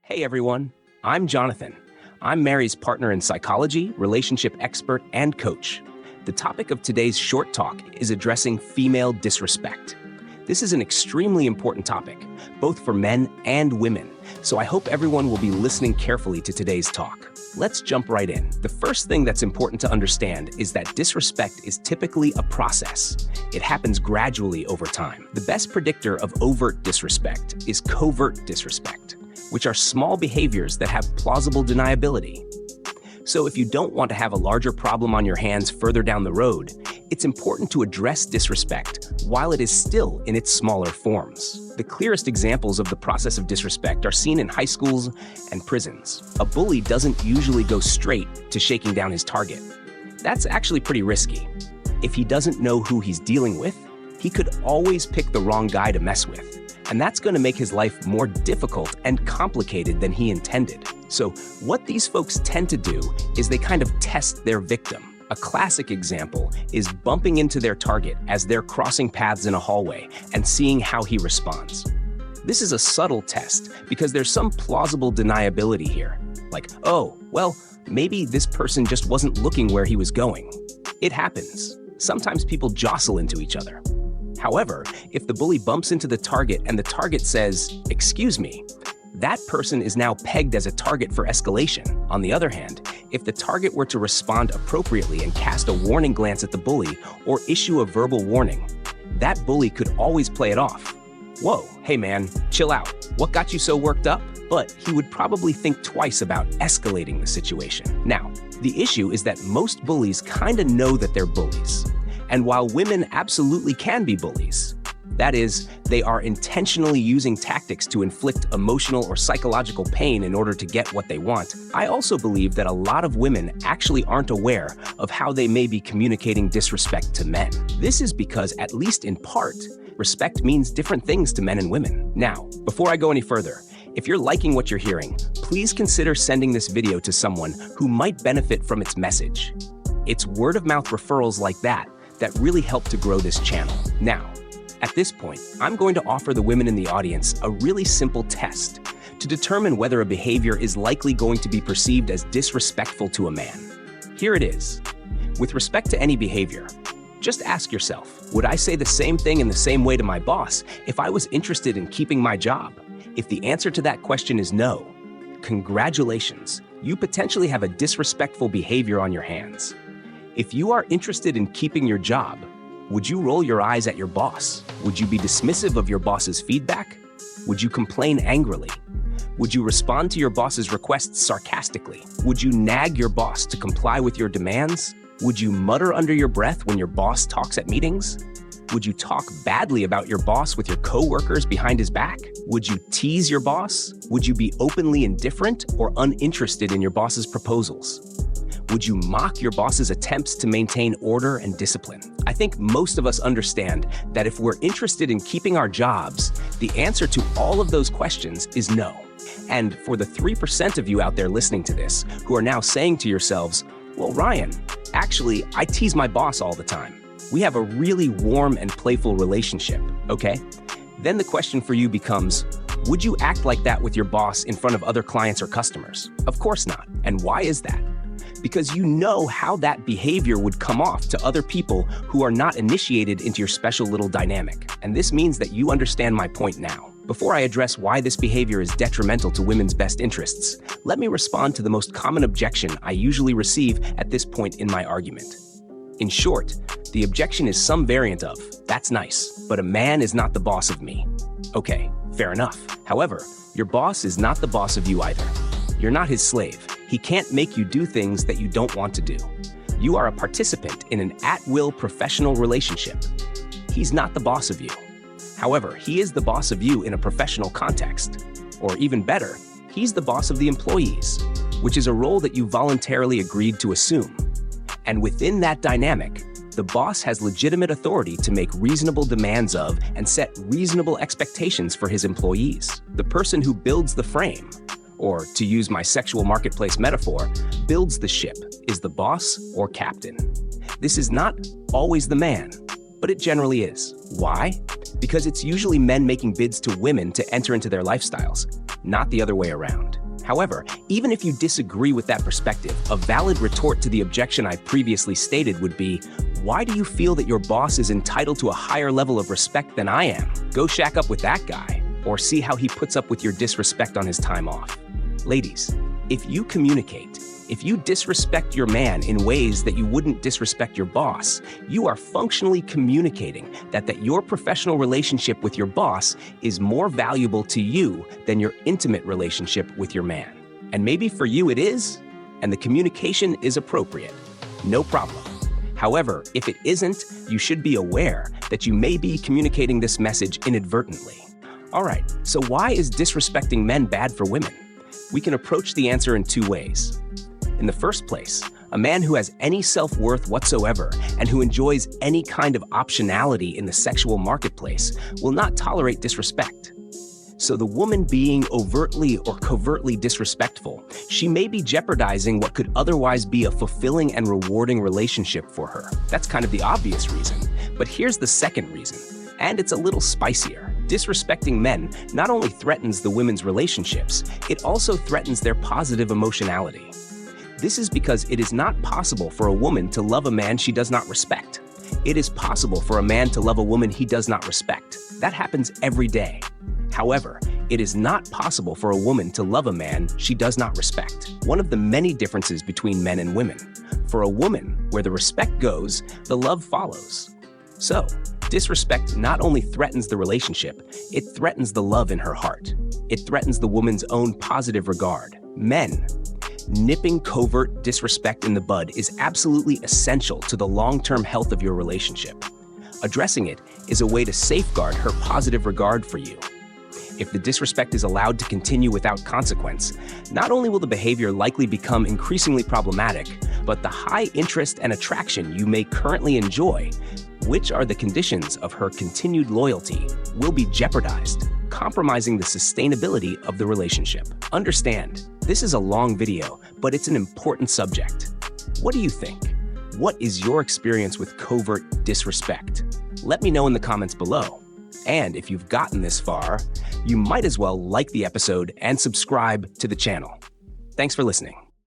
Hey everyone, I'm Jonathan. I'm Mary's partner in psychology, relationship expert, and coach. The topic of today's short talk is addressing female disrespect. This is an extremely important topic, both for men and women, so I hope everyone will be listening carefully to today's talk. Let's jump right in. The first thing that's important to understand is that disrespect is typically a process. It happens gradually over time. The best predictor of overt disrespect is covert disrespect, which are small behaviors that have plausible deniability. So if you don't want to have a larger problem on your hands further down the road, it's important to address disrespect while it is still in its smaller forms. The clearest examples of the process of disrespect are seen in high schools and prisons. A bully doesn't usually go straight to shaking down his target. That's actually pretty risky. If he doesn't know who he's dealing with, he could always pick the wrong guy to mess with. And that's going to make his life more difficult and complicated than he intended. So what these folks tend to do is they kind of test their victim. A classic example is bumping into their target as they're crossing paths in a hallway and seeing how he responds. This is a subtle test because there's some plausible deniability here. Like, oh, well, maybe this person just wasn't looking where he was going. It happens. Sometimes people jostle into each other. However, if the bully bumps into the target and the target says, "Excuse me," that person is now pegged as a target for escalation. On the other hand, if the target were to respond appropriately and cast a warning glance at the bully or issue a verbal warning, that bully could always play it off. "Whoa, hey man, chill out. What got you so worked up?" But he would probably think twice about escalating the situation. Now, the issue is that most bullies kind of know that they're bullies. And while women absolutely can be bullies, that is, they are intentionally using tactics to inflict emotional or psychological pain in order to get what they want, I also believe that a lot of women actually aren't aware of how they may be communicating disrespect to men. This is because, at least in part, respect means different things to men and women. Now, before I go any further, if you're liking what you're hearing, please consider sending this video to someone who might benefit from its message. It's word-of-mouth referrals like that really help to grow this channel. Now, at this point, I'm going to offer the women in the audience a really simple test to determine whether a behavior is likely going to be perceived as disrespectful to a man. Here it is. With respect to any behavior, just ask yourself, would I say the same thing in the same way to my boss if I was interested in keeping my job? If the answer to that question is no, congratulations, you potentially have a disrespectful behavior on your hands. If you are interested in keeping your job, would you roll your eyes at your boss? Would you be dismissive of your boss's feedback? Would you complain angrily? Would you respond to your boss's requests sarcastically? Would you nag your boss to comply with your demands? Would you mutter under your breath when your boss talks at meetings? Would you talk badly about your boss with your coworkers behind his back? Would you tease your boss? Would you be openly indifferent or uninterested in your boss's proposals? Would you mock your boss's attempts to maintain order and discipline? I think most of us understand that if we're interested in keeping our jobs, the answer to all of those questions is no. And for the 3% of you out there listening to this who are now saying to yourselves, "Well, Ryan, actually, I tease my boss all the time. We have a really warm and playful relationship," okay? Then the question for you becomes, would you act like that with your boss in front of other clients or customers? Of course not. And why is that? Because you know how that behavior would come off to other people who are not initiated into your special little dynamic. And this means that you understand my point now. Before I address why this behavior is detrimental to women's best interests, let me respond to the most common objection I usually receive at this point in my argument. In short, the objection is some variant of, "That's nice, but a man is not the boss of me." Okay, fair enough. However, your boss is not the boss of you either. You're not his slave. He can't make you do things that you don't want to do. You are a participant in an at-will professional relationship. He's not the boss of you. However, he is the boss of you in a professional context. Or even better, he's the boss of the employees, which is a role that you voluntarily agreed to assume. And within that dynamic, the boss has legitimate authority to make reasonable demands of and set reasonable expectations for his employees. The person who builds the frame, or to use my sexual marketplace metaphor, builds the ship, is the boss or captain. This is not always the man, but it generally is. Why? Because it's usually men making bids to women to enter into their lifestyles. not the other way around. However, even if you disagree with that perspective, a valid retort to the objection I previously stated would be, why do you feel that your boss is entitled to a higher level of respect than I am? Go shack up with that guy, or see how he puts up with your disrespect on his time off. Ladies, if you communicate, if you disrespect your man in ways that you wouldn't disrespect your boss, you are functionally communicating that your professional relationship with your boss is more valuable to you than your intimate relationship with your man. And maybe for you it is, and the communication is appropriate. No problem. However, if it isn't, you should be aware that you may be communicating this message inadvertently. All right, so why is disrespecting men bad for women? We can approach the answer in two ways. In the first place, a man who has any self-worth whatsoever and who enjoys any kind of optionality in the sexual marketplace will not tolerate disrespect. So the woman being overtly or covertly disrespectful, she may be jeopardizing what could otherwise be a fulfilling and rewarding relationship for her. That's kind of the obvious reason. But here's the second reason, and it's a little spicier. Disrespecting men not only threatens the women's relationships, it also threatens their positive emotionality. This is because it is not possible for a woman to love a man she does not respect. It is possible for a man to love a woman he does not respect. That happens every day. However, it is not possible for a woman to love a man she does not respect. One of the many differences between men and women. For a woman, where the respect goes, the love follows. So, disrespect not only threatens the relationship, it threatens the love in her heart. It threatens the woman's own positive regard. Men, nipping covert disrespect in the bud is absolutely essential to the long-term health of your relationship. Addressing it is a way to safeguard her positive regard for you. If the disrespect is allowed to continue without consequence, not only will the behavior likely become increasingly problematic, but the high interest and attraction you may currently enjoy, which are the conditions of her continued loyalty, will be jeopardized, compromising the sustainability of the relationship. Understand, this is a long video, but it's an important subject. What do you think? What is your experience with covert disrespect? Let me know in the comments below. And if you've gotten this far, you might as well like the episode and subscribe to the channel. Thanks for listening.